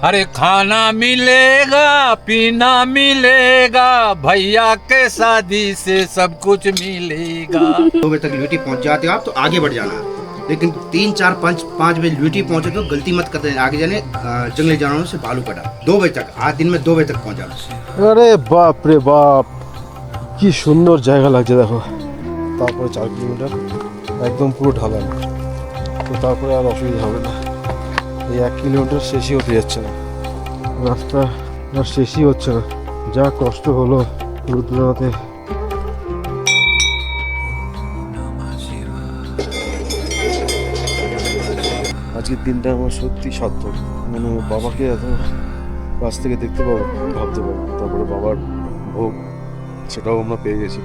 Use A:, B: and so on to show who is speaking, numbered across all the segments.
A: अरे खाना मिलेगा पीना मिलेगा भैया के शादी से सब कुछ मिलेगा।
B: 2 बजे तक ड्यूटी पहुंच जाते हो आप तो आगे बढ़ जाना, लेकिन 3, 4, 5 बजे ड्यूटी पहुंचे तो गलती मत करते आगे जाने जंगली जानवरों से भालू कटा। 2 बजे तक आज दिन में 2 बजे तक पहुंच जाना।
C: আরে বাপ রে বাপ, কি সুন্দর জায়গা লাগছে দেখো। তারপরে 4 কিলোমিটার একদম পুরো ঢালান, তো তারপরে আর অসুবিধা হবে না। এই 1 কিলোমিটার শেষই হতে যাচ্ছে না, রাস্তা আর শেষই হচ্ছে না। যা কষ্ট হলো রুদ্রনাথে। আজকের দিনটা আমার সত্যি সার্থক, মানে বাবাকে এত কাছ থেকে দেখতে পাবো ভাবতে পারবো। তারপরে বাবার ভোগ সেটাও আমরা পেয়ে গেছি।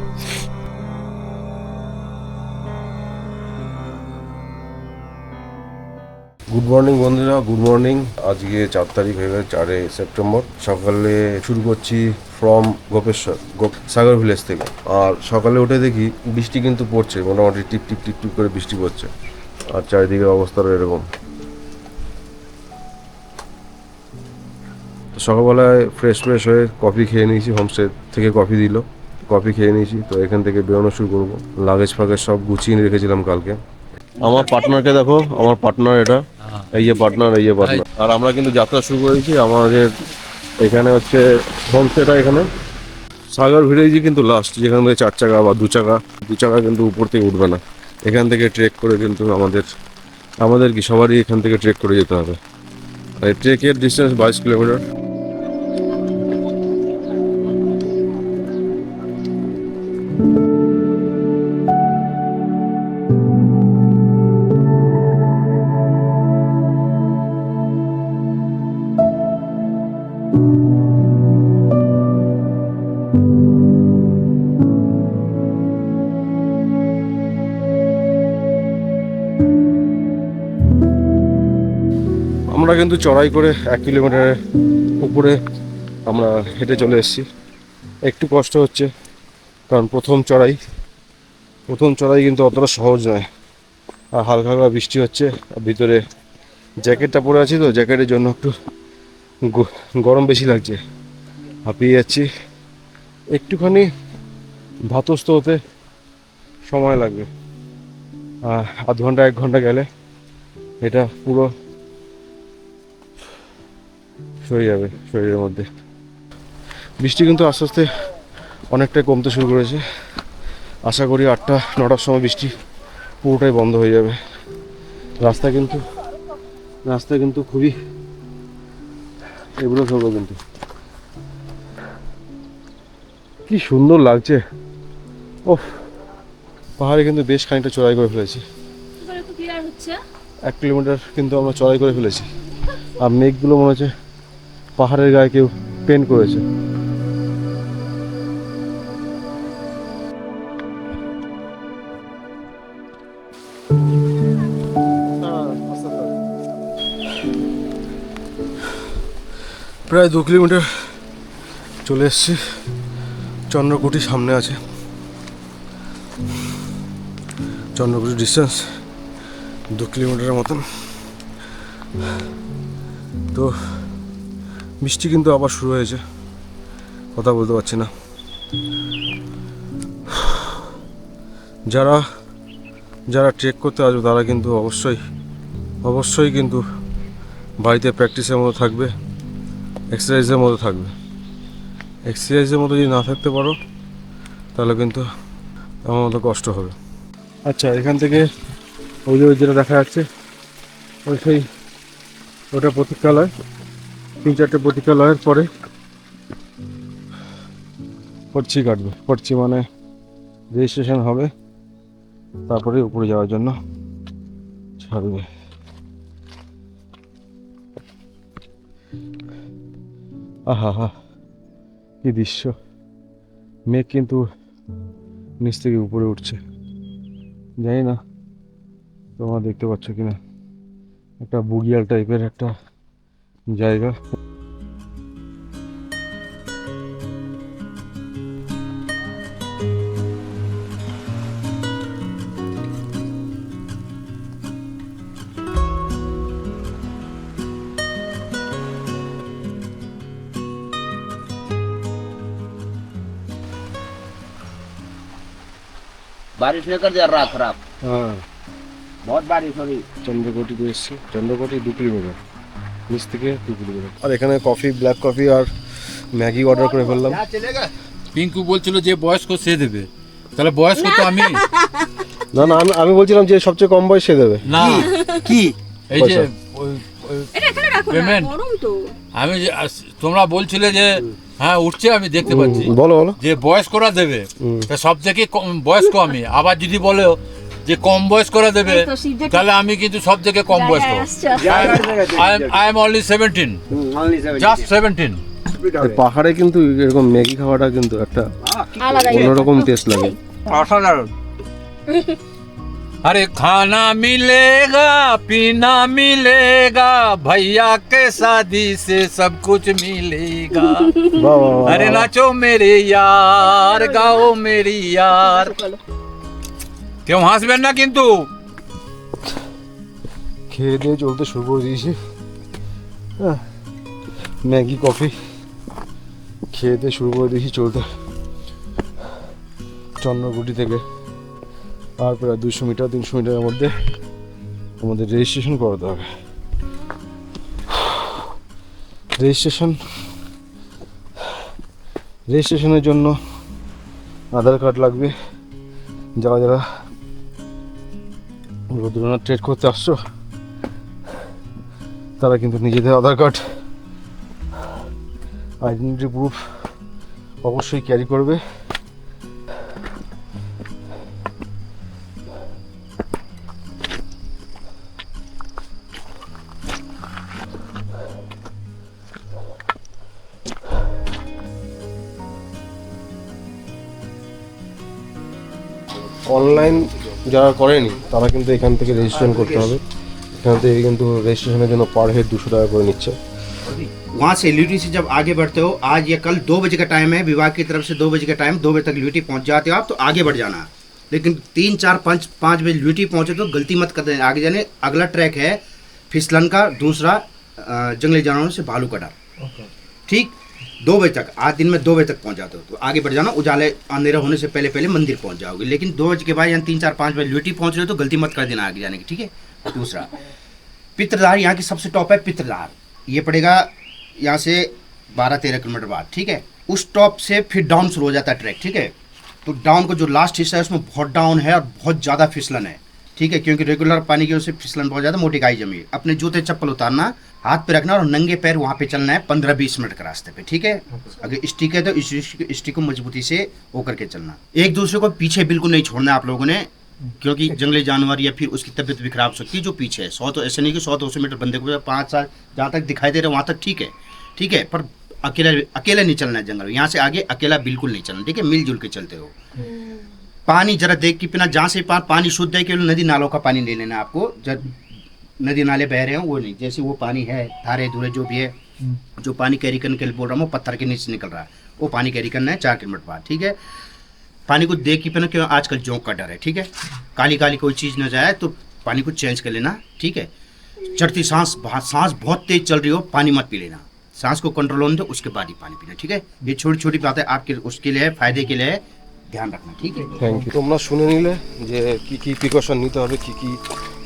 C: গুড মর্নিং বন্ধুরা, গুড মর্নিং। আজকে 4 তারিখ হয়ে গেছে, 4 সেপ্টেম্বর। সকালে শুরু করছি ফ্রম গোপেশ্বর সাগর ভিলেজ থেকে। আর সকালে উঠে দেখি বৃষ্টি কিন্তু পড়ছে, মোটামুটি টিপ টিপ টিপ টিপ করে বৃষ্টি পড়ছে। আর চারিদিকের অবস্থাটা এরকম। সকালবেলায় ফ্রেশ হয়ে কফি খেয়ে নিয়েছি, হোমস্টে থেকে কফি দিল, কফি খেয়ে নিয়েছি। তো এখান থেকে বেরোনো শুরু করবো। লাগেজ ফাগেজ সব গুছিয়ে রেখেছিলাম কালকে। আমার পার্টনারকে দেখো, আমার পার্টনার এটা, এই যে পার্টনার, এই যে পার্টনার। আর আমরা কিন্তু যাত্রা শুরু করেছি। আমাদের এখানে হচ্ছে হোমস্টেটা, এখানে সাগর ভিলেজই কিন্তু লাস্ট, যেখান থেকে 4 চাকা বা 2 চাকা কিন্তু উপর থেকে উঠবে না। এখান থেকে ট্রেক করে কিন্তু আমাদের কি সবারই এখান থেকে ট্রেক করে যেতে হবে। আর ট্রেকের ডিস্টেন্স 22 কিলোমিটার। আমরা কিন্তু চড়াই করে 1 কিলোমিটারের উপরে আমরা হেঁটে চলে এসেছি। একটু কষ্ট হচ্ছে, কারণ প্রথম চড়াই কিন্তু অতটা সহজ নয়। আর হালকা হালকা বৃষ্টি হচ্ছে, আর ভিতরে জ্যাকেটটা পরে আছি, তো জ্যাকেটের জন্য একটু গরম বেশি লাগছে, হাঁপিয়ে যাচ্ছি। একটুখানি ধাতস্থ হতে সময় লাগবে, আধ ঘন্টা 1 ঘন্টা গেলে এটা পুরো সরে যাবে শরীরের মধ্যে। বৃষ্টি কিন্তু আস্তে আস্তে অনেকটাই কমতে শুরু করেছে। আশা করি 8টা 9টার সময় বৃষ্টি পুরোটাই বন্ধ হয়ে যাবে। রাস্তা কিন্তু খুবই এগুলো সব কিন্তু কি সুন্দর লাগছে। ওহ, পাহাড়ে কিন্তু বেশ খানিকটা চড়াই করে ফেলেছি। 1 কিলোমিটার কিন্তু আমরা চড়াই করে ফেলেছি। আর মেঘগুলো মনে হচ্ছে পাহাড়ের গায়ে কেউ পেন্ট করেছে। প্রায় 2 কিলোমিটার চলে এসেছি। চন্দ্রকুটি সামনে আছে। চন্দ্রকুটি ডিস্টেন্স 2 কিলোমিটারের মতন। তো বৃষ্টি কিন্তু আবার শুরু হয়েছে, কথা বলতে পারছি না। যারা ট্রেক করতে আসবে তারা কিন্তু অবশ্যই কিন্তু বাড়িতে প্র্যাকটিসের মতো থাকবে, এক্সারসাইজের মতো থাকবে। এক্সারসাইজের মতো যদি না থাকতে পারো তাহলে কিন্তু আমার মতো কষ্ট হবে। আচ্ছা, এখান থেকে ওই যেটা দেখা যাচ্ছে ওটা প্রতীক্ষালয়। 3-4টে প্রতীক্ষালয়ের পরে পর্চি কাটবে। পর্চি মানে রেজিস্ট্রেশন হবে, তারপরে উপরে যাওয়ার জন্য ছাড়বে। আহা, কি দৃশ্য! মেঘ কিন্তু নিচ থেকে উপরে উঠছে। জানি না তোমরা দেখতে পাচ্ছ কিনা, একটা বুগিয়াল টাইপের একটা জায়গা।
D: बारिश ने कर दिया रात खराब,
C: হ্যাঁ
D: बहुत बारिश हो रही।
C: চন্দ্রকোটিতে এসেছি, চন্দ্রকোটি 2 কিলোমিটার, নিচ থেকে 2 কিলোমিটার। আর এখানে কফি, ব্ল্যাক কফি আর ম্যাগি অর্ডার করে ফেললাম।
A: পিঙ্কু বলছিল যে বয়স্ক সে দেবে, তাহলে বয়স্ক তো আমি
C: না না, আমি বলছিলাম যে সবচেয়ে কম বয়স সে দেবে।
A: না।
B: কি
A: এই যে
C: পয়সা।
E: এটা এখানে রাখো না,
A: Payment?
E: গরম তো।
A: আমি তোমরা বলছিলে যে হ্যাঁ উঠছে, আমি দেখতে পাচ্ছি
C: বলো বলো।
A: যে বয়স্করা দেবে, তা সব থেকে বয়স্ক আমি। আবার যদি বলে যে কম বয়স্করা দেবে,
E: এই তো সিদ্ধ-
A: তাহলে আমি কিন্তু সব থেকে কম বয়স্ক। I am only 17, just 17।
C: এই পাহাড়ে কিন্তু এরকম ম্যাগি খাওয়াটা কিন্তু একটা
E: আলাদাই
C: অন্যরকম টেস্ট লাগে।
B: অসাধারণ।
A: अरे खाना मिलेगा, पीना मिलेगा, भैया के शादी से सब कुछ मिलेगा।
C: বাহ বাহ বাহ,
A: अरे
C: বাহ।
A: नाचो मेरे यार, गाओ मेरी यार। কেউ হাসবেন না কিন্তু।
C: খেয়ে দিয়ে চলতে শুরু করে দিয়েছি। ম্যাগি কফি খেয়ে দিয়ে শুরু করে দিয়েছি চলতে, চন্দ্রকুটি থেকে। আর প্রায় 200 মিটার 300 মিটারের মধ্যে আমাদের রেজিস্ট্রেশন করাতে হবে। রেজিস্ট্রেশনের জন্য আধার কার্ড লাগবে। যারা যারা রবীন্দ্রনাথ ট্রেড করতে আসছো তারা কিন্তু নিজেদের আধার কার্ড, আইডেন্টিটি প্রুফ অবশ্যই ক্যারি করবে। অনলাইন যারা করেনি তারা কিন্তু এখান থেকে রেজিস্ট্রেশন করতে হবে। এখান থেকে কিন্তু রেজিস্ট্রেশনের জন্য পার হেড 200 টাকা করে নিচ্ছে।
B: वहाँ से ल्यूटी से जब आगे बढ़ते हो, आज या कल 2 बजे का टाइम है, विभाग की तरफ से 2 बजे का टाइम, 2 बजे तक ल्यूटी पहुँच जाते हो आप तो आगे बढ़ जाना। लेकिन 3, 4, 5 बजे ल्यूटी पहुँचे तो गलती मत कर देना, आगे जाने। अगला ट्रैक है फिसलन का, दूसरा जंगली जानवरों से भालू का डर। ठीक, 2 बजे तक, आज दिन में 2 बजे तक पहुँच जाते हो तो आगे बढ़ जाना। उजाले अंधेरा होने से पहले पहले मंदिर पहुँच जाओगे। लेकिन 2 बजे के बाद या 3, 4, 5 बजे ल्यूटी पहुँच रहे हो तो गलती मत कर देना आगे जाने की, ठीक है। दूसरा पित्रदार, यहाँ की सबसे टॉप है पित्रदार। ये पड़ेगा यहाँ से 12-13 किलोमीटर बाद, ठीक है। उस टॉप से फिर डाउन शुरू हो जाता है ट्रैक, ठीक है। तो डाउन को जो लास्ट हिस्सा है उसमें बहुत डाउन है और बहुत ज़्यादा फिसलन है, ठीक है। क्योंकि रेगुलर पानी की वजह से फिसलन बहुत ज़्यादा, मोटी गाई जमी है। अपने जूते चप्पल उतारना, हाथ पे रखना और नंगे पैर वहाँ पे चलना है 15-20 मिनट के रास्ते पे, ठीक है। अगर स्टिक है तो स्टिक को मजबूती से वो करके चलना। एक दूसरे को पीछे बिल्कुल नहीं छोड़ना है आप लोगों ने, क्योंकि जंगली जानवर या फिर उसकी तबीयत भी खराब हो सकती है जो पीछे है। 100 तो ऐसे नहीं कि 100-200 मीटर बंदे को 5-7 जहाँ तक दिखाई दे रहे वहाँ तक ठीक है, ठीक है। पर अकेला नहीं चलना है जंगल, यहाँ से आगे अकेला बिल्कुल नहीं चलना, ठीक है। मिलजुल के चलते हो। पानी जरा देख के पीना, जहाँ से पानी शुद्ध है, केवल नदी नालों का पानी ले लेना है आपको। जब नदी नाले बह रहे हैं वो नहीं, जैसे वो पानी है धारे धुरे जो भी है, जो पानी कैरी करने के लिए बोल रहा हूँ, पत्थर के नीचे निकल रहा है, वो पानी कैरी करना है 4 किलोमीटर बाद, ठीक है। पानी को देख के पीना, क्यों आजकल जोंक का डर है, ठीक है। काली काली कोई चीज़ न जाए तो पानी को चेंज कर लेना, ठीक है। चढ़ती सांस बहुत तेज चल रही हो, पानी मत पी लेना, सांस को कंट्रोल होने दो, उसके बाद ही पानी पीना, ठीक है। ये छोटी छोटी बातें आपके उसके लिए है, फायदे के लिए है, ध्यान रखना, ठीक है।
C: Thank you. তোমরা শুনে নিলে যে কি কি প্রিকশন নিতে হবে, কি কি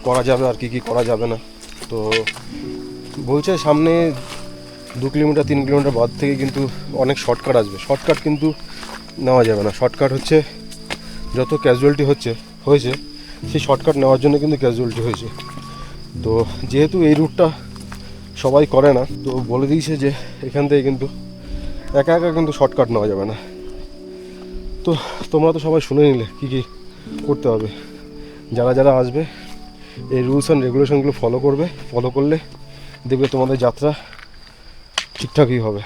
C: করা যাবে আর কি কি করা যাবে না। তো বলছে সামনে 2 কিলোমিটার 3 কিলোমিটার বাদ থেকে কিন্তু অনেক শর্টকাট আসবে। শর্টকাট কিন্তু নেওয়া যাবে না। শর্টকাট হচ্ছে যত ক্যাজুয়ালিটি হয়েছে সেই শর্টকাট নেওয়ার জন্য কিন্তু ক্যাজুয়ালিটি হয়েছে। তো যেহেতু এই রুটটা সবাই করে না, তো বলে দিয়েছে যে এখান থেকে কিন্তু একা একা কিন্তু শর্টকাট নেওয়া যাবে না। তো তোমরা তো সবাই শুনে নিলে কী কী করতে হবে। যারা যারা আসবে এই রুলস অ্যান্ড রেগুলেশনগুলো ফলো করবে, ফলো করলে দেখবে তোমাদের যাত্রা ঠিকঠাকই হবে।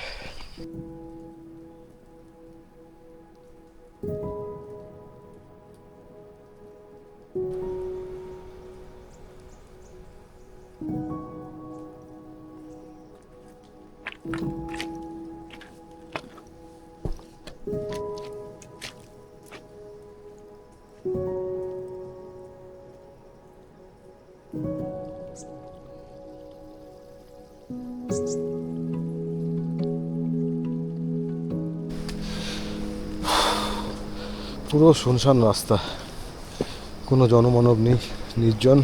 C: পুরো শুনশান রাস্তা, কোনো জনমানব নেই, নির্জন,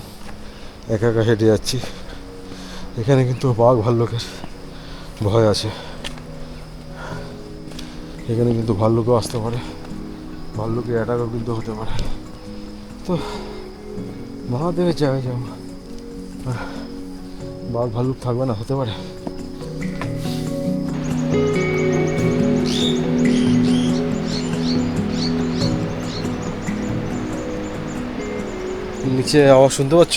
C: একা একা হেঁটে যাচ্ছি। এখানে কিন্তু বাঘ ভাল্লুকের ভয় আছে, এখানে কিন্তু ভাল্লুকও আসতে পারে, ভাল্লুকের অ্যাটাকও কিন্তু হতে পারে। তো মহাদেবের জায়গায় যাবো, বাঘ ভাল্লুক থাকবে না, হতে পারে। নিচে আওয়াজ শুনতে পাচ্ছ?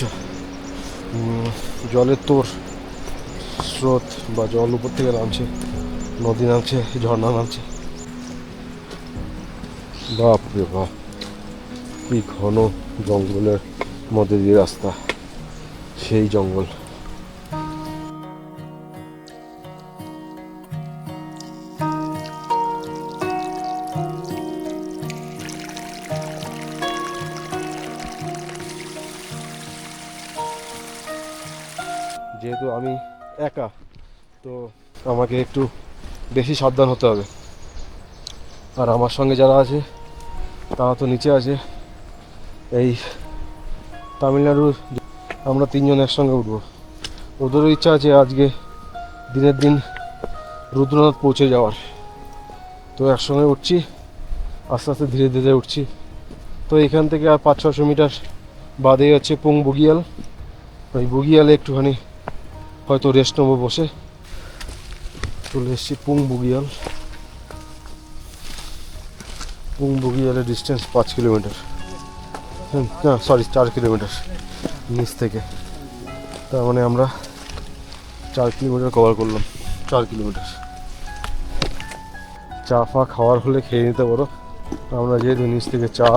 C: জলের তোর স্রোত বা জল উপর থেকে নামছে, নদী নামছে, ঝর্ণা নামছে। বাপ রে বাপ, কি ঘন জঙ্গলের মধ্যে দিয়ে রাস্তা, সেই জঙ্গল। যেহেতু আমি একা, তো আমাকে একটু বেশি সাবধান হতে হবে। আর আমার সঙ্গে যারা আছে তারা তো নিচে আছে, এই তামিলনাড়ুর, আমরা তিনজন একসঙ্গে উঠবো। ওদেরও ইচ্ছা আছে আজকে দিনের দিন রুদ্রনাথ পৌঁছে যাওয়ার, তো একসঙ্গে উঠছি, আস্তে আস্তে ধীরে ধীরে উঠছি। তো এখান থেকে আর 500-600 মিটার বাদেই হচ্ছে পুং বুগিয়াল। ওই বুগিয়ালে একটুখানি হয়তো রেস্ট নেবো বসে। চলে এসেছি পুং বুগিয়াল। পুং বুগিয়ালের ডিস্টেন্স 5 কিলোমিটার, না সরি 4 কিলোমিটার নিচ থেকে। তার মানে আমরা 4 কিলোমিটার কভার করলাম, 4 কিলোমিটার। চা ফা খাওয়ার হলে খেয়ে নিতে পারো। আমরা যেহেতু নিচ থেকে চা,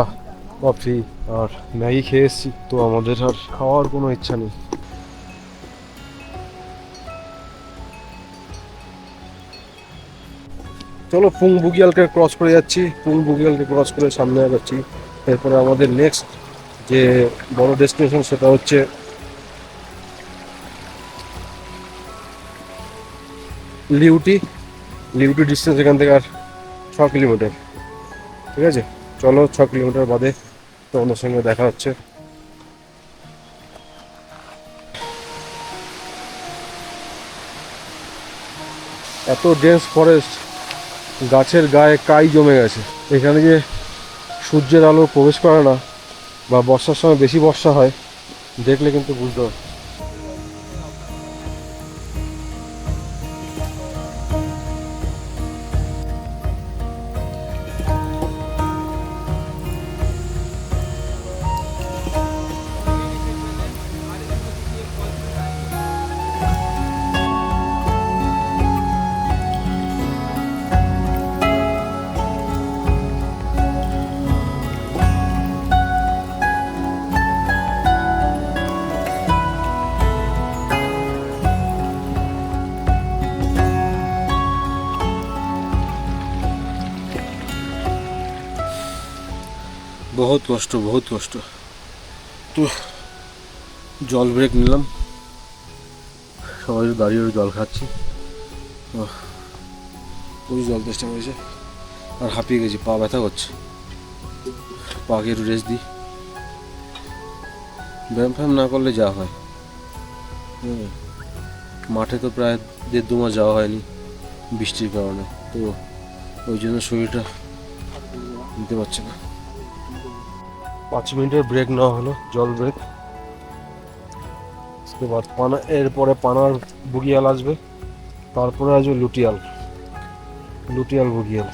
C: কফি আর ম্যাগি খেয়ে এসেছি, তো আমাদের আর খাওয়ার কোনো ইচ্ছা নেই। চলো পুং বুগিয়ালকে ক্রস করে যাচ্ছি, পুং বুগিয়ালকে ক্রস করে সামনে যাচ্ছি। এরপরে আমাদের নেক্সট যে বড় ডেস্টিনেশন সেটা হচ্ছে লিউটি। লিউটি ডিস্টেন্স এখান থেকে আর 6 কিলোমিটার। ঠিক আছে, চলো 6 কিলোমিটার বাদে তোমাদের সঙ্গে দেখা হচ্ছে। এত ডেন্স ফরেস্ট, গাছের গায়ে কাই জমে গেছে। এখানে যে সূর্যের আলো প্রবেশ করে না, বা বর্ষার সময় বেশি বর্ষা হয়, দেখলে কিন্তু বুঝতে পারবে। বহুত কষ্ট, বহুত কষ্ট। তো জল ব্রেক নিলাম, সবাই দাঁড়িয়ে জল খাচ্ছি। ওই জল চেষ্টা করেছে, আর হাঁপিয়ে গেছি, পা ব্যথা করছে, পাকে একটু রেস্ট দিই। ব্যায়াম ফ্যায়াম না করলে যা হয়। মাঠে তো প্রায় 1.5-2 মাস যাওয়া হয়নি বৃষ্টির কারণে, তো ওই জন্য শরীরটা নিতে পারছে না। 5 মিনিটের ব্রেক নেওয়া হলো, জল ব্রেক। এরপরে পানার বুগিয়াল আসবে, তারপরে আসবে লুটিয়াল। লুটিয়াল বুগিয়াল,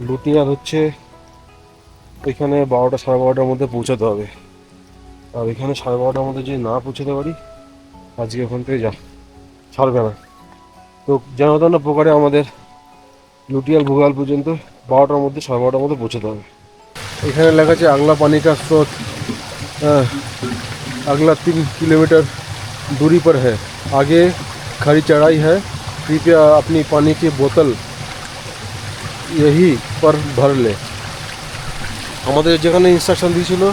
C: লুটিয়াল হচ্ছে এখানে 12টা 12:30টার মধ্যে পৌঁছাতে হবে। আর এখানে 12:30টার মধ্যে যদি না পৌঁছাতে পারি, আজকে ওখান থেকে ছাড়বে না। তো যেন তেন প্রকারে আমাদের লুটিয়াল বুগিয়াল পর্যন্ত 12টার মধ্যে 12:30টার মধ্যে পৌঁছাতে হবে। এখানে লেখা আছে আগলা पानी का स्रोत अगला 3 किलोमीटर दूरी पर है, आगे खड़ी चढ़ाई है, कृपया अपनी पानी की बोतल यही पर भर ले। আমাদের যেখানে ইনস্ট্রাকশন দিয়েছিল,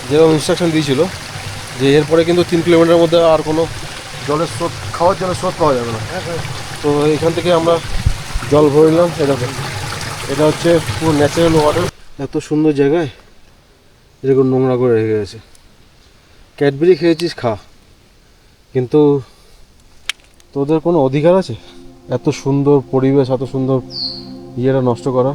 C: যেরকম ইনস্ট্রাকশন দিয়েছিল যে এরপরে কিন্তু 3 কিলোমিটারের মধ্যে আর কোনো জলের স্রোত, খাওয়ার জলের স্রোত পাওয়া যাবে না। তো এখান থেকে আমরা জল ভরলাম। এটা হচ্ছে পুরো ন্যাচারাল ওয়াটার। এত সুন্দর জায়গায় এরকম নোংরা করে রেখে গেছে। ক্যাডবেরি খেয়েছিস খা, কিন্তু তোদের কোনো অধিকার আছে এত সুন্দর পরিবেশ, এত সুন্দর ইয়েটা নষ্ট করা?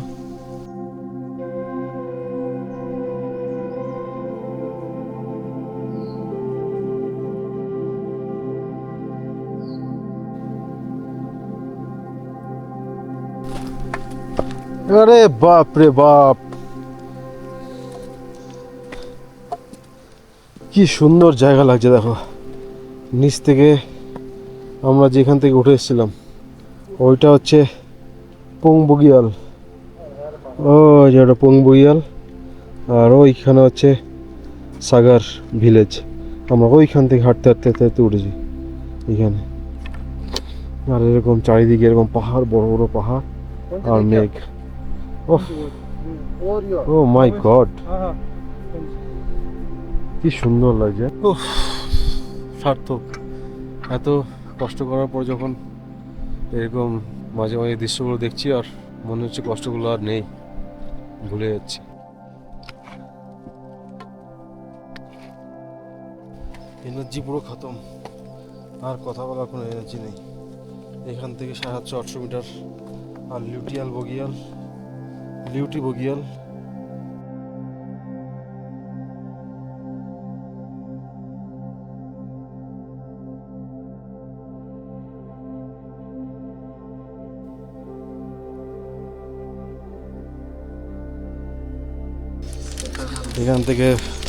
C: আরে বাপ রে বাপ, কি সুন্দর জায়গা লাগছে দেখো। নিচ থেকে আমরা যেখান থেকে উঠে এসেছিলাম ওইটা হচ্ছে পংবুগিয়াল, ও যেটা পংবুগিয়াল, আর ওইখানে হচ্ছে সাগার ভিলেজ। আমরা ওইখান থেকে হাঁটতে হাঁটতে হাঁটতে হাঁটতে উঠেছি এইখানে। আর এরকম চারিদিকে এরকম পাহাড়, বড় বড় পাহাড় আর মেঘ। ও মাই গড, কি সুন্দর লাগছে। সার্থক, এত কষ্ট করার পর যখন এরকম মাঝে মাঝে দৃশ্যগুলো দেখছি আর মনে হচ্ছে কষ্টগুলো আর নেই, ভুলে যাচ্ছি। এনার্জি পুরো খতম, আর কথা বলার কোনো এনার্জি নেই। এখান থেকে 700-800 মিটার আর লিউটি বগিয়াল। এখান থেকে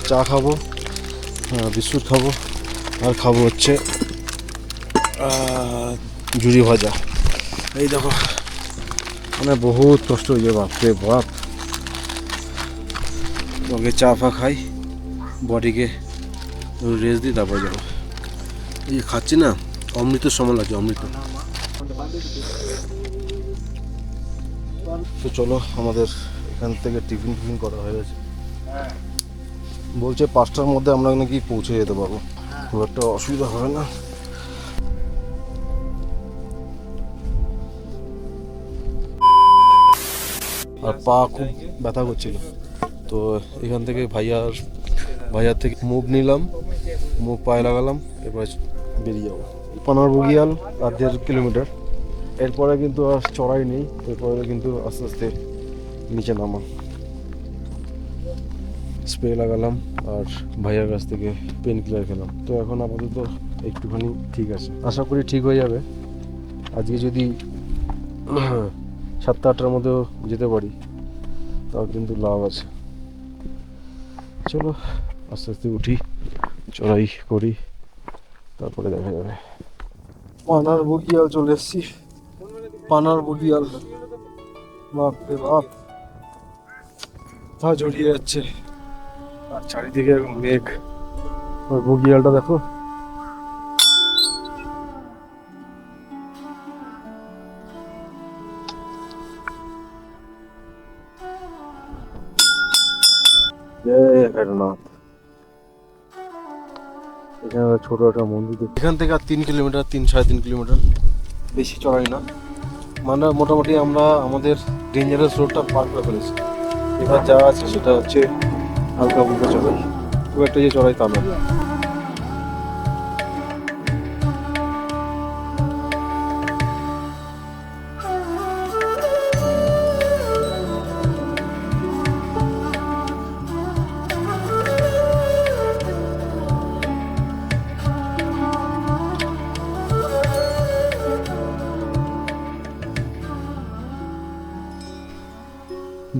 C: চা খাবো, বিস্কুট খাবো, আর খাবো হচ্ছে ঝুড়ি ভাজা। এই দেখো, মানে বহুত কষ্ট হয়ে যাবে, বাপরে বাপ। আগে চা ফা খাই, বডিকে রেস্ট দিই, তারপরে যাবো। এই খাচ্ছি না, অমৃতের সময় লাগছে, অমৃত। তো চলো, আমাদের এখান থেকে টিফিন করা হয়ে গেছে। বলছে 5টার মধ্যে আমরা নাকি পৌঁছে যেতে পারবো, খুব একটা অসুবিধা হবে না। আর পা খুব ব্যথা করছিল, তো এখান থেকে ভাইয়ার থেকে মুভ নিলাম, মুভ পায়ে লাগালাম, এরপরে বেরিয়ে যাবো। পানার বগিয়াল আর 1.5 কিলোমিটার, এরপরে কিন্তু আর চড়াই নেই, এরপরে কিন্তু আস্তে আস্তে নিচে নামা। স্প্রে লাগালাম আর ভাইয়ার কাছ থেকে পেন কিলার খেলাম, তো এখন আপাতত একটুখানি ঠিক আছে, আশা করি ঠিক হয়ে যাবে। আজকে যদি 7টা-8টার মধ্যেও যেতে পারি তাও কিন্তু লাভ আছে। চলো আস্তে আস্তে উঠি, চড়াই করি, তারপরে দেখা যাবে। পানার বগিয়াল চলে এসছি, পানার বগিয়াল, বাপরে বাপ, পা জড়িয়ে যাচ্ছে। আর চারিদিকে এরকম মেঘ, ওই বগিয়ালটা দেখো। এখানে ছোট একটা মন্দির, এখান থেকে আর 3 কিলোমিটার, 3-3.5 কিলোমিটার, বেশি চড়াই না। মানে মোটামুটি আমরা আমাদের ডেঞ্জারাস রোডটা পার করে ফেলেছি। এবার যা আছে সেটা হচ্ছে হালকা ফুলকা চড়াই, খুব একটা যে চড়াই তা না।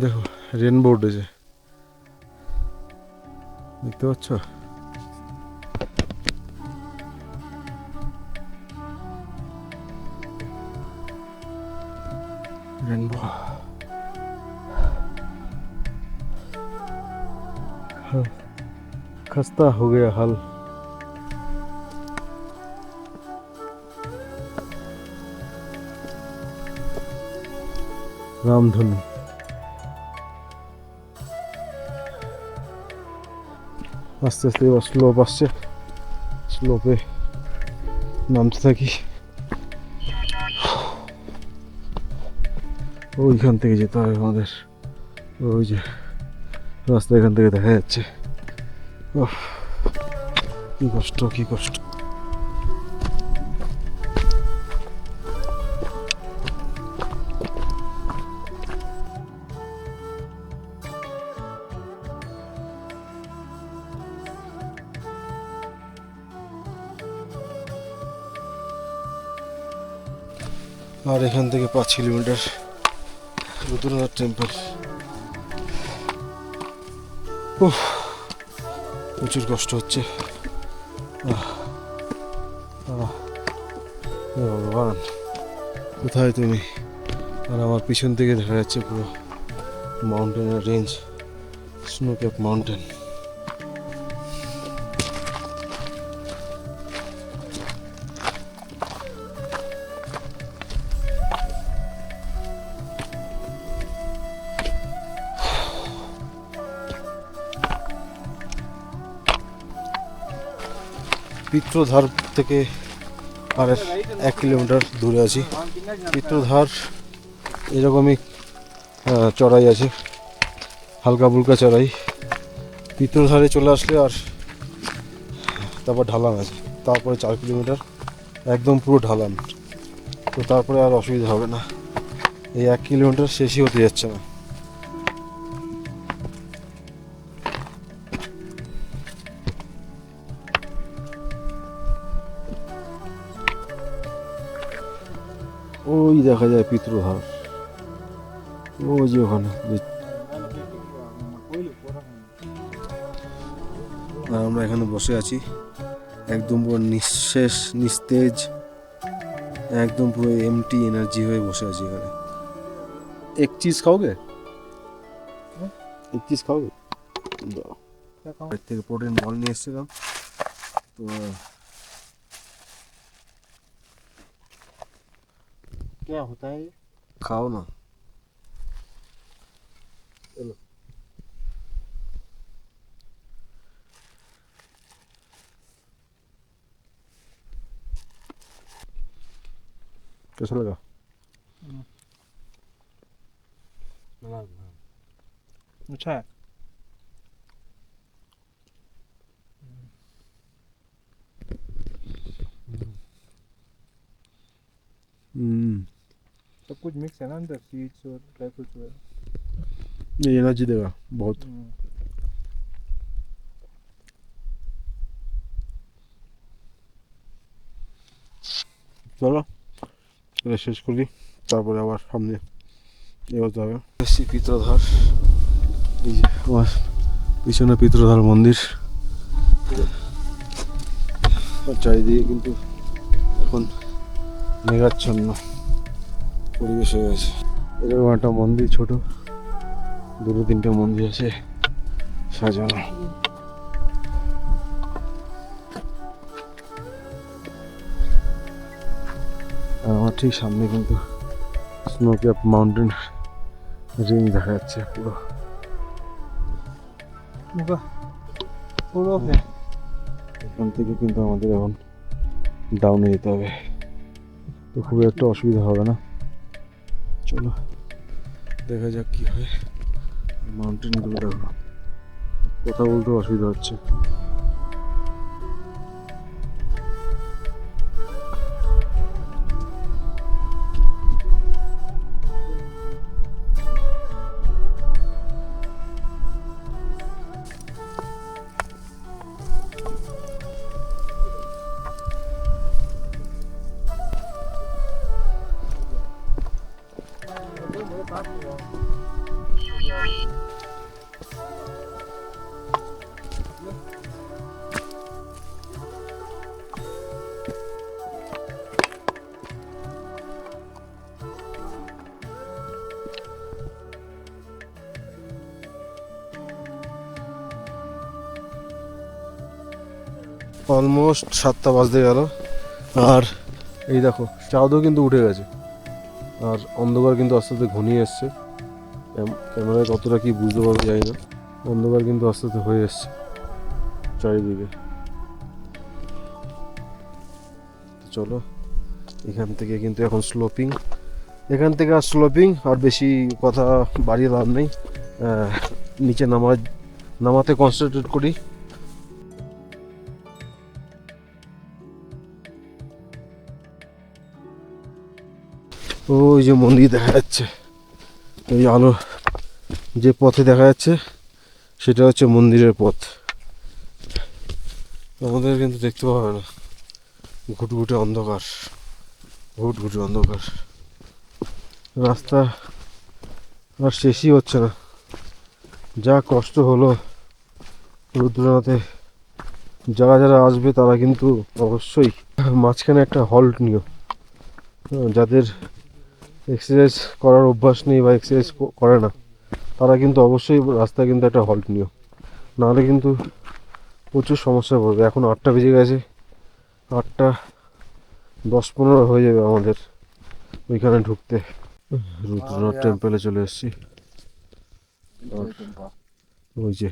C: দেখো রেনবো উঠেছে, দেখতে পাচ্ছ? रेनबो खस्ता हो गया हाल। रामधनु আস্তে আস্তে এবার স্লোপ আসছে, স্লোপে নামতে থাকি। ওইখান থেকে যেতে হবে আমাদের, ওই যে রাস্তা এখান থেকে দেখা যাচ্ছে। উফ, কি কষ্ট কি কষ্ট। আর এখান থেকে 5 কিলোমিটার রুদ্রনাথ টেম্পল। প্রচুর কষ্ট হচ্ছে। হে ভগবান, কোথায় তুমি? আর আমার পিছন থেকে দেখা যাচ্ছে পুরো মাউন্টেনের রেঞ্জ, স্নো ক্যাপ মাউন্টেন। পিত্রধার থেকে আর 1 কিলোমিটার দূরে আছি। পিত্রধার এরকমই চড়াই আছে, হালকা ফুলকা চড়াই। পিত্রধারে চলে আসলে আর তারপর ঢালান আছে, তারপরে 4 কিলোমিটার একদম পুরো ঢালান। তো তারপরে আর অসুবিধা হবে না। এই 1 কিলোমিটার শেষই হতে যাচ্ছে না। ওই দেখা যায় পিত্রধার, ওই যে ওখানে। আর আমরা এখানে বসে আছি একদম পুরো নিঃশেষ নিস্তেজ, একদম পুরো এমটি এনার্জি হয়ে বসে আছি এখানে। এক চিজ খাওগে? এক চিজ খাওগে? এর থেকে প্রোটিন বল নিয়ে এসেছিলাম, তো क्या होता है? खाओ ना। चलो कैसा लगा?
A: अच्छा है। सब कुछ मिक्स है ना अंदर, सीड्स और ड्राई फ्रूट्स वगैरह।
C: ये एनर्जी देगा बहुत। চলো এটা শেষ করি, তারপরে আবার সামনে এগোতে হবে। এসছি পিত্রধার, এই যে আমার পিছনে পিত্রধার মন্দির। আর চারিদিকে কিন্তু এখন মেঘাচ্ছন্ন পরিবেশ হয়ে গেছে। এরকম একটা মন্দির, ছোট 2-3টে মন্দির আছে সাজানো। আর আমার ঠিক সামনে কিন্তু স্নো ক্যাপ মাউন্টেন রেঞ্জ দেখা যাচ্ছে পুরো। এখান থেকে কিন্তু আমাদের এখন ডাউনে যেতে হবে, তো খুব একটা অসুবিধা হবে না। চলো দেখা যাক কি হয়। মাউন্টেনগুলো দেখো, কথা বলতে অসুবিধা হচ্ছে। অলমোস্ট 7টা বাজতে গেল, আর এই দেখো চাঁদও কিন্তু উঠে গেছে, আর অন্ধকার কিন্তু আস্তে আস্তে ঘনিয়ে এসছে। ক্যামেরায় কতটা কি বুঝতে পারবো জানি না, অন্ধকার কিন্তু আস্তে আস্তে হয়ে এসছে চারিদিকে। চলো এখান থেকে কিন্তু এখন স্লোপিং, এখান থেকে আর স্লোপিং, আর বেশি কথা বাড়িয়ে লাভ নেই। নিচে নামাতে কনসেন্ট্রেট করি, ওই যে মন্দির দেখা যাচ্ছে, ওই আলো যে পথে দেখা যাচ্ছে সেটা হচ্ছে মন্দিরের পথ। আমাদের কিন্তু দেখতে পাবে না, ঘুটঘুটে অন্ধকার, ঘুটঘুটে অন্ধকার, রাস্তা আর শেষই হচ্ছে না। যা কষ্ট হলো রুদ্রনাথে, যারা যারা আসবে তারা কিন্তু অবশ্যই মাঝখানে একটা হল্ট নিও। যাদের এক্সারসাইজ করার অভ্যাস নেই বা এক্সারসাইজ করে না তারা কিন্তু অবশ্যই রাস্তায় কিন্তু একটা হল্ট নিও, নাহলে কিন্তু প্রচুর সমস্যা পড়বে। এখন 8টা বেজে গেছে, 8:10-15 হয়ে যাবে আমাদের ওইখানে ঢুকতে। রুদ্রনাথ টেম্পলে চলে এসেছি। ওই যে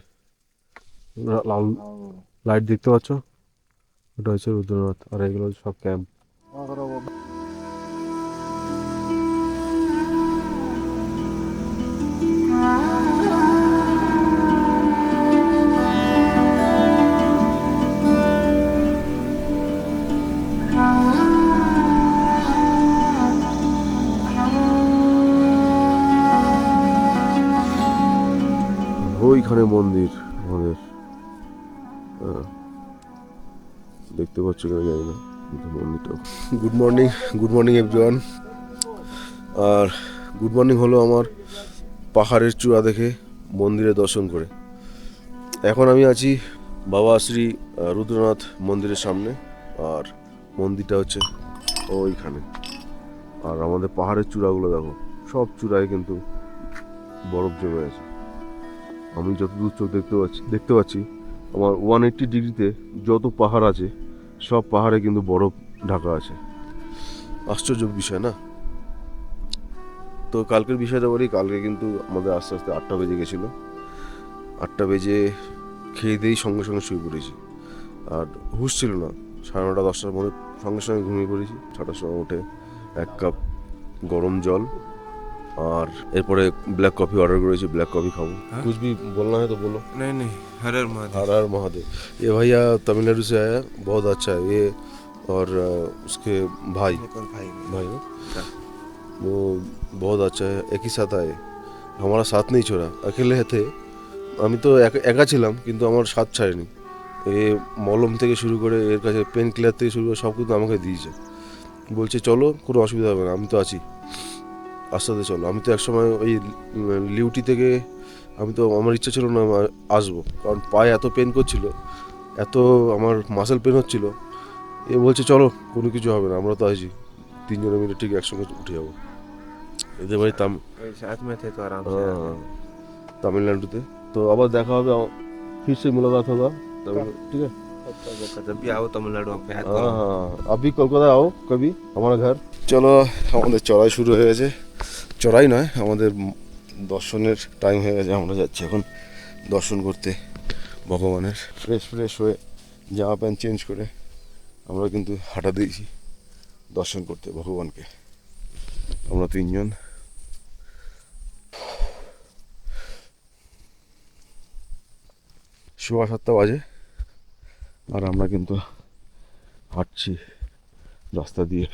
C: লাল লাইট দেখতে পাচ্ছ, ওটা হচ্ছে রুদ্রনাথ, আর এগুলো সব ক্যাম্প। ওইখানে মন্দির আমাদের, দেখতে পাচ্ছ কেন জানি না কিন্তু মন্দিরটা। Good morning everyone. আর গুড মর্নিং হলো আমার পাহাড়ের চূড়া দেখে মন্দিরে দর্শন করে। এখন আমি আছি বাবা শ্রী রুদ্রনাথ মন্দিরের সামনে, আর মন্দিরটা হচ্ছে ওইখানে। আর আমাদের পাহাড়ের চূড়াগুলো দেখো, সব চূড়ায় কিন্তু বরফ জমে আছে। আমি যতদূর চোখ দেখতে পাচ্ছি আমার 180 ডিগ্রিতে যত পাহাড় আছে সব পাহাড়ে কিন্তু বরফ ঢাকা আছে। আশ্চর্য বিষয় না? তো কালকের বিষয়টা বলি, কালকে কিন্তু আমাদের আস্তে আস্তে 8টা বেজে গেছিলো। 8টা বেজে খেয়ে দিয়েই সঙ্গে সঙ্গে শুয়ে পড়েছি, আর হুঁশ ছিল না। 9:30 10টার মধ্যে সঙ্গে সঙ্গে ঘুমিয়ে পড়েছি। 6টার সময় উঠে 1 কাপ গরম জল, और এরপরে ব্ল্যাক কফি অর্ডার করেছি, ব্ল্যাক কফি খাবো। कुछ भी बोलना है तो बोलो।
F: नहीं हर हर महादेव।
C: हर हर महादेव। ये भैया तमिलनाडु से आया, बहुत अच्छा है ये। और उसके भाई भाई वो बहुत अच्छा है, एक ही साथ आए, हमारा साथ नहीं छोड़ा। अकेले थे, আমি তো একা ছিলাম কিন্তু আমার সাথ ছাড়েনি। এ মলম থেকে শুরু করে এর কাছে পেন কিলার থেকে শুরু করে সব কিছু আমাকে দিয়েছে। বলছে চলো, কোনো অসুবিধা হবে না, আমি তো আছি, আস্তে চলো। আমি তো একসময় ওই লিউটি থেকে আমি তো, আমার ইচ্ছা ছিল না আসবো, কারণ পায়ে এত পেন করছিল, এত আমার মাসেল পেন হচ্ছিল। এ বলছে চলো, কোনো কিছু হবে না, আমরা তো আছি, 3 জনে মিলে ঠিক একসঙ্গে উঠে যাবো। এদের বাড়ি
F: साथ में थे तो आराम से।
C: तमिलनाडु। तो अब देखा होगा, फिर से मुलाकात होगा, ठीक है?
F: जब भी आओ तमिलनाडु पे हाथ
C: हाँ हाँ, अभी कोलकाता आओ कभी हमारा घर। চলো, আমাদের চড়াই শুরু হয়ে গেছে। চড়াই নয়, আমাদের দর্শনের টাইম হয়ে গেছে। আমরা যাচ্ছি এখন দর্শন করতে ভগবানের। ফ্রেশ হয়ে জামা প্যান্ট চেঞ্জ করে আমরা কিন্তু হাঁটা দিয়েছি দর্শন করতে ভগবানকে। আমরা 3 জন। সোয়া 7টা বাজে, আর আমরা কিন্তু হাঁটছি রাস্তা দিয়ে।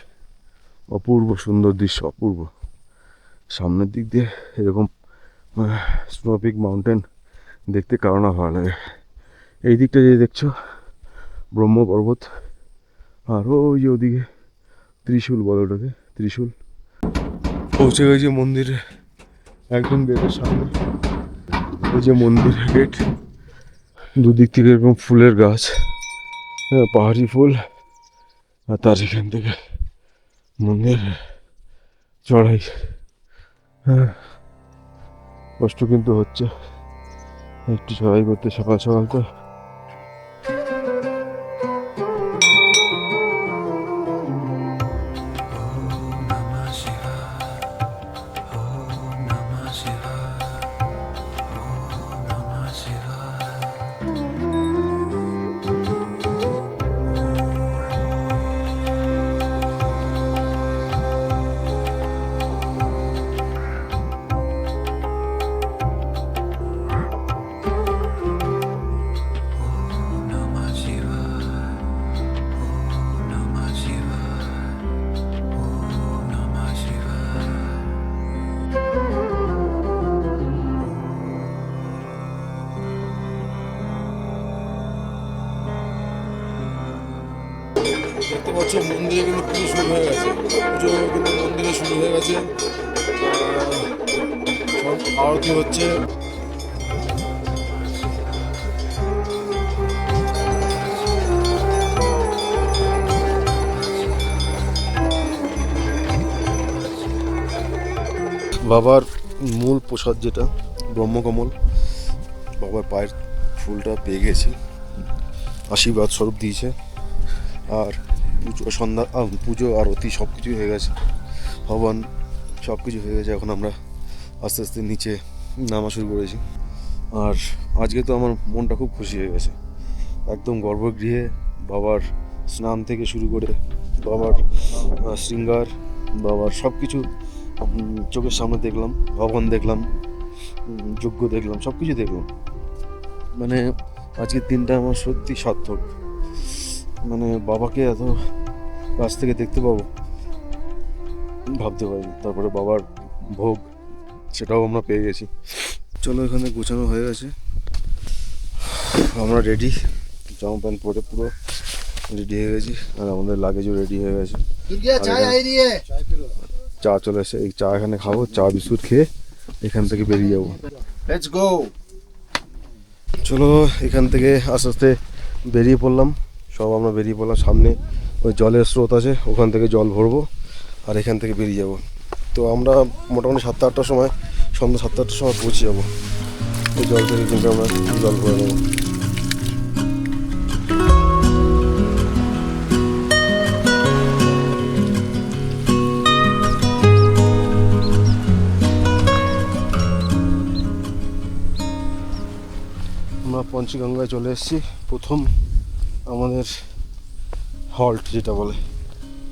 C: অপূর্ব সুন্দর দৃশ্য, অপূর্ব। সামনের দিক দিয়ে এরকম স্নোপিক মাউন্টেন দেখতে কারো না ভালো লাগে। এই দিকটা যে দেখছো ব্রহ্ম পর্বত, আর ওই যে ওদিকে ত্রিশূল বলে ওটাকে, ত্রিশূল। পৌঁছে গেছি মন্দিরে, একদম গেটের সামনে। ওই যে মন্দিরের গেট, দুদিক থেকে এরকম ফুলের গাছ, হ্যাঁ পাহাড়ি ফুল, আর তার এখান থেকে মন্দির চড়াই। হ্যাঁ কষ্ট কিন্তু হচ্ছে একটু চড়াই করতে, সকাল সকাল তো। হচ্ছে মন্দিরে কিন্তু পুজো শুরু হয়ে গেছে, পুজো কিন্তু মন্দিরে শুরু হয়ে গেছে, সব আরতি হচ্ছে। বাবার মূল প্রসাদ যেটা ব্রহ্মকমল, বাবার পায়ের ফুলটা পেয়ে গেছি, আশীর্বাদ স্বরূপ দিয়েছে। আর পুজো সন্ধ্যা পুজো আরতি সব কিছুই হয়ে গেছে, হবন সব কিছু হয়ে গেছে। এখন আমরা আস্তে আস্তে নিচে নামা শুরু করেছি। আর আজকে তো আমার মনটা খুব খুশি হয়ে গেছে, একদম গর্ভগৃহে বাবার স্নান থেকে শুরু করে বাবার শৃঙ্গার, বাবার সব কিছু চোখের সামনে দেখলাম, ভবন দেখলাম, যজ্ঞ দেখলাম, সব কিছু দেখলাম। মানে আজকের দিনটা আমার সত্যি সার্থক। মানে বাবাকে এত কাছ থেকে দেখতে পাবো ভাবতে পারিনি। তারপরে বাবার ভোগ সেটাও আমরা পেয়ে গেছি। চলো, এখানে গোছানো হয়ে গেছে, আমরা রেডি, জামা প্যান্ট পরে পুরো রেডি হয়ে গেছি। আর আমাদের লাগেজও রেডি হয়ে গেছে। চা চলে এসে, এই চা এখানে খাবো, চা বিস্কুট খেয়ে এখান থেকে বেরিয়ে যাবো।
B: Let's go.
C: চলো, এখান থেকে আস্তে আস্তে বেরিয়ে পড়লাম, সব আমরা বেরিয়ে পড়লাম। সামনে ওই জলের স্রোত আছে, ওখান থেকে জল ভরবো আর এখান থেকে বেরিয়ে যাব। তো আমরা মোটামুটি 7-8টার সময়, সন্ধ্যা 7-8টার সময় পৌঁছে যাবো। এই জল থেকে কিন্তু আমরা জল ভরে নেবো। আমরা পঞ্চগঙ্গায় চলে এসেছি, প্রথম আমাদের হল্ট যেটা বলে।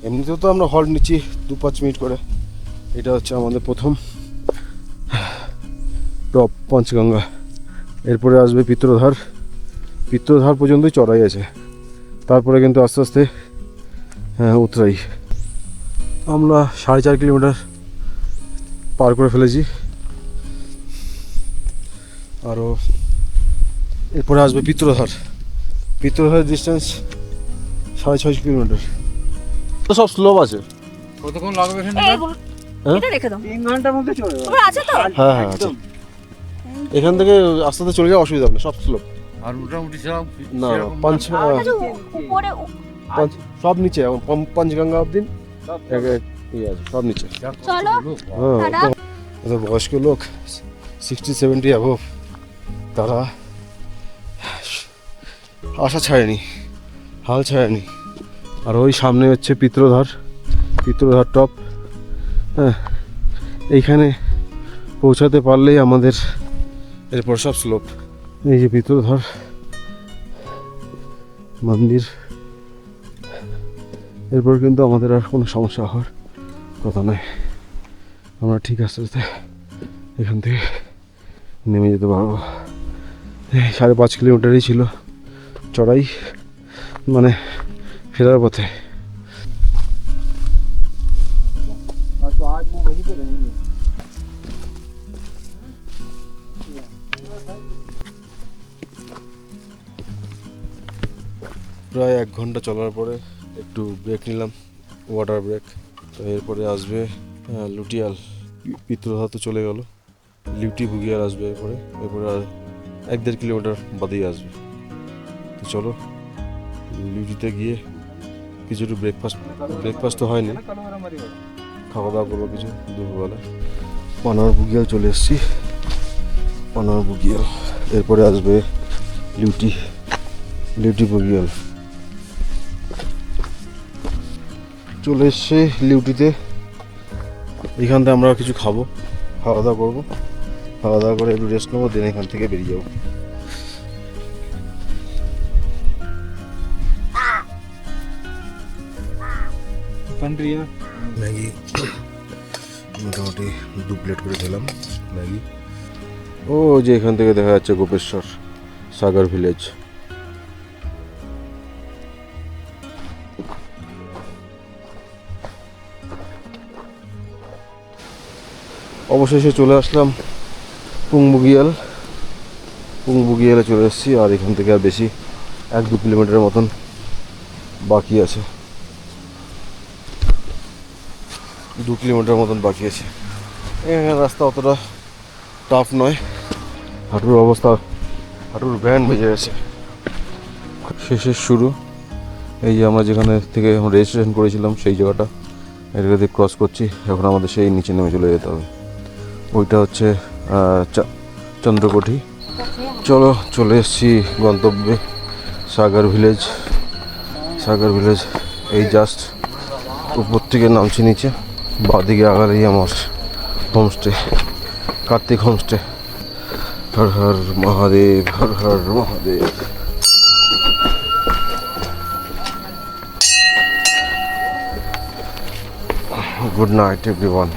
C: এমনিতেও তো আমরা হল্ট নিচ্ছি 2-5 মিনিট করে, এটা হচ্ছে আমাদের প্রথম টপ পঞ্চগঙ্গা। এরপরে আসবে পিত্রধার, পিত্রধার পর্যন্তই চড়াই আছে, তারপরে কিন্তু আস্তে আস্তে উতরাই। আমরা 4.5 কিলোমিটার পার করে ফেলেছি, আরও এরপরে আসবে পিত্রধার। পিত্রধারের ডিস্টেন্স 6.5 কিলোমিটার। তো সব স্লোপ আছে।
A: কতক্ষণ লাগবে এখানে?
E: এটা রেখে দাও।
B: 3 ঘন্টার মধ্যে চলে যাবে।
E: তোমার আছে তো?
C: হ্যাঁ হ্যাঁ আছে। এখান থেকে আস্তে আস্তে চলে যাওয়া অসুবিধা হবে না, সব স্লোপ।
A: আর মোটামুটি সব
C: না
A: সেরকম
C: পাঁচ
E: আচ্ছা, উপরে
C: সব নিচে, এখন পঞ্চগঙ্গা অবধি ইয়ে আছে, সব নিচে।
E: চলো।
C: হ্যাঁ,
E: টাটা।
C: তো বয়স্ক লোক 60-70 অ্যাবভ, তারা আশা ছাড়েনি, হাল ছাড়েনি। আর ওই সামনে হচ্ছে পিত্রধার, পিত্রধার টপ। হ্যাঁ, এইখানে পৌঁছাতে পারলেই আমাদের এরপর সব স্লোপ। এই যে পিত্রধার মন্দির, এরপর কিন্তু আমাদের আর কোনো সমস্যা হওয়ার কথা নয়। আমরা ঠিক আস্তে আস্তে এখান থেকে নেমে যেতে পারবো। 5.5 কিলোমিটারই ছিল চড়াই, মানে ফেরার পথে। প্রায় 1 ঘন্টা চলার পরে একটু ব্রেক নিলাম, ওয়াটার ব্রেক। তো এরপরে আসবে লুটিয়াল। পিত্রধার তো চলে গেল, লিউটি বুগিয়াল আসবে এরপরে। এরপরে আর 1-1.5 কিলোমিটার বাদেই আসবে। তো চলো, লিউটিতে গিয়ে কিছু একটু ব্রেকফাস্ট তো হয়নি, খাওয়া দাওয়া করবো কিছু দুপুরবেলা। পানার বুগিয়াল চলে এসেছি, পানার বুগিয়াল। এরপরে আসবে লিউটি বুগিয়াল। চলে এসছে লিউটিতে। এখান থেকে আমরা কিছু খাবো, খাওয়া দাওয়া করবো, খাওয়া দাওয়া করে একটু রেস্ট নেবো, দেন এখান থেকে বেরিয়ে যাবো। ম্যাগি মোটামুটি 2 প্লেট করে খেলাম ম্যাগি। ও যে এখান থেকে দেখা যাচ্ছে গোপেশ্বর সাগর ভিলেজ। অবশেষে চলে আসলাম পুংবুগিয়ালে চলে এসেছি। আর এখান থেকে আর বেশি 1-2 কিলোমিটারের মতন বাকি আছে। 2 কিলোমিটার মতন বাকি আছে। এখানে রাস্তা অতটা টাফ নয়, হাঁটুর অবস্থা, হাঁটুর ব্যান্ড বেজে গেছে। শেষের শুরু, এই যে আমরা যেখানে থেকে রেজিস্ট্রেশন করেছিলাম সেই জায়গাটা, এটাকে দিয়ে ক্রস করছি। এখন আমাদের সেই নিচে নেমে চলে যেতে হবে। ওইটা হচ্ছে চন্দ্রকোটি। চলো চলে এসেছি গন্তব্যে, সাগর ভিলেজ। সাগর ভিলেজ এই জাস্ট উপর থেকে নামছি নিচে, বাঁদিকে আগালেই আমার homestay, Kartik homestay. Har Har Mahadev, Har Har Mahadev. Good night everyone.